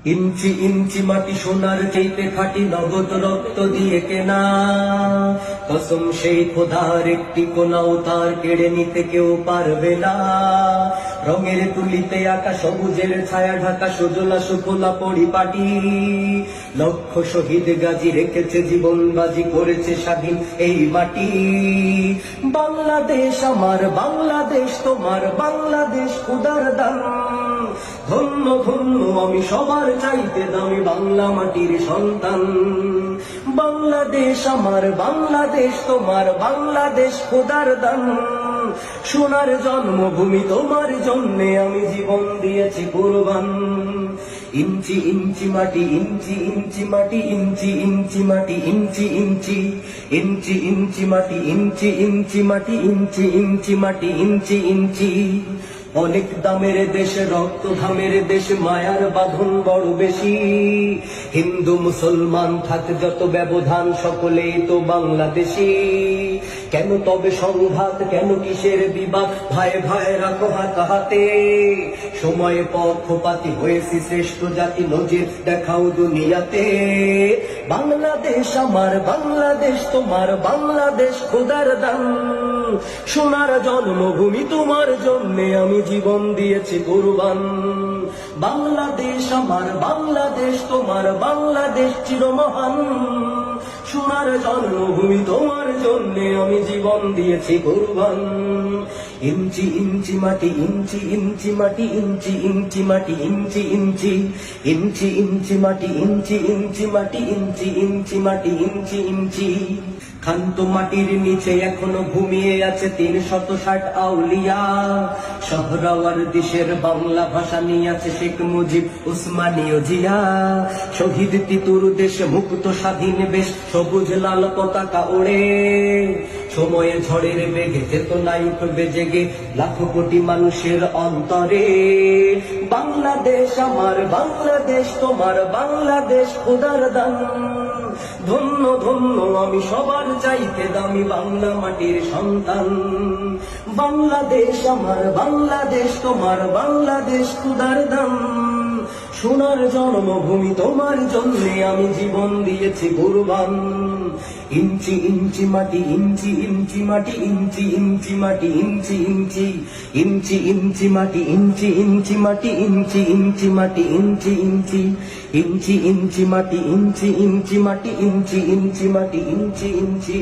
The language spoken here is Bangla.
ইঞ্চি ইঞ্চি মাটি সোনার চাইতে খাঁটি, নগদ রক্ত দিয়ে কেনা। কসম সেই খোদার, একটি কোনাও তার কেড়ে নিতে কেউ পারবে না। রঙের তুলিতে আঁকা সবুজের ছায়া ঢাকা সুজলা সুফলা পরিপাটি। লক্ষ শহীদ গাজী রেখেছে জীবন বাজি, করেছে স্বাধীন এই মাটি। বাংলাদেশ আমার, বাংলাদেশ তোমার, বাংলাদেশ খোদার দান। ধন্য ধন্য আমি সবার চাইতে দামি বাংলা মাটির সন্তান। বাংলাদেশ আমার, বাংলাদেশ তোমার, বাংলাদেশ খোদার দান। সোনার জন্মভূমি তোমার জন্যে আমি জীবন দিয়েছি কুরবান। ইঞ্চি ইঞ্চি মাটি, ইঞ্চি ইঞ্চি মাটি, ইঞ্চি ইঞ্চি মাটি, ইঞ্চি ইঞ্চি ইঞ্চি ইঞ্চি মাটি, ইঞ্চি ইঞ্চি মাটি, ইঞ্চি ইঞ্চি মাটি, ইঞ্চি ইঞ্চি। অনেক দামের দেশ, রক্ত ঘামের দেশ, মায়ার বাঁধন বড় বেশি। হিন্দু মুসলমান থাক যত ব্যবধান, সকলেই তো বাংলাদেশি। কেন তবে সংঘাত, কেন কিসের বিবাদ, ভাই ভাই রাখো হাত হাতে। সময়ে পক্ষপাতী হয়েছি শ্রেষ্ঠ জাতি, নজির দেখাও দুনিয়াতে। বাংলাদেশ আমার, বাংলাদেশ তোমার, বাংলাদেশ খোদার দান। সোনার জন্মভূমি তোমার জন্যে আমি জীবন দিয়েছি কুরবান। বাংলাদেশ আমার, বাংলাদেশ তোমার, বাংলাদেশ চিরমহান। সোনার জন্মভূমি তোমার জন্যে আমি জীবন দিয়েছি কুরবান। ইঞ্চি ইঞ্চি মাটি, ইঞ্চি ইঞ্চি মাটি, ইঞ্চি ইঞ্চি মাটি, ইঞ্চি ইঞ্চি ইঞ্চি ইঞ্চি মাটি, ইঞ্চি ইঞ্চি মাটি, ইঞ্চি ইঞ্চি মাটি, ইঞ্চি ইঞ্চি। খান্ত মাটির নিচে এখনো ঘুমিয়ে আছে ৩৬০ আউলিয়া। শহরাওয়ার দেশের বাংলা ভাষা নিয়ে আছে শেখ মুজিব, উসমানীয় জিয়া। শহীদ তিতুর দেশ, মুক্ত স্বাধীন বেশ, সবুজ লাল পতাকা ওড়ে। সময়ে ঝড়ের বেগে চেতনায় উঠবে জেগে লাখো কোটি মানুষের অন্তরে। বাংলাদেশ আমার, বাংলাদেশ তোমার, বাংলাদেশ খোদার দান। ধন্য ধন্য আমি সবার চাইতে দামি বাংলা মাটির সন্তান। বাংলাদেশ আমার, বাংলাদেশ তোমার, বাংলাদেশ খোদার দান। সোনার জন্মভূমি তোমার জন্যে আমি জীবন দিয়েছি কুরবান। ইঞ্চি ইঞ্চি মাটি, ইঞ্চি ইঞ্চি মাটি, ইঞ্চি ইঞ্চি মাটি, ইঞ্চি ইঞ্চি ইঞ্চি ইঞ্চি মাটি, ইঞ্চি ইঞ্চি মাটি, ইঞ্চি ইঞ্চি মাটি, ইঞ্চি ইঞ্চি ইঞ্চি ইঞ্চি মাটি, ইঞ্চি ইঞ্চি মাটি, ইঞ্চি ইঞ্চি মাটি, ইঞ্চি ইঞ্চি।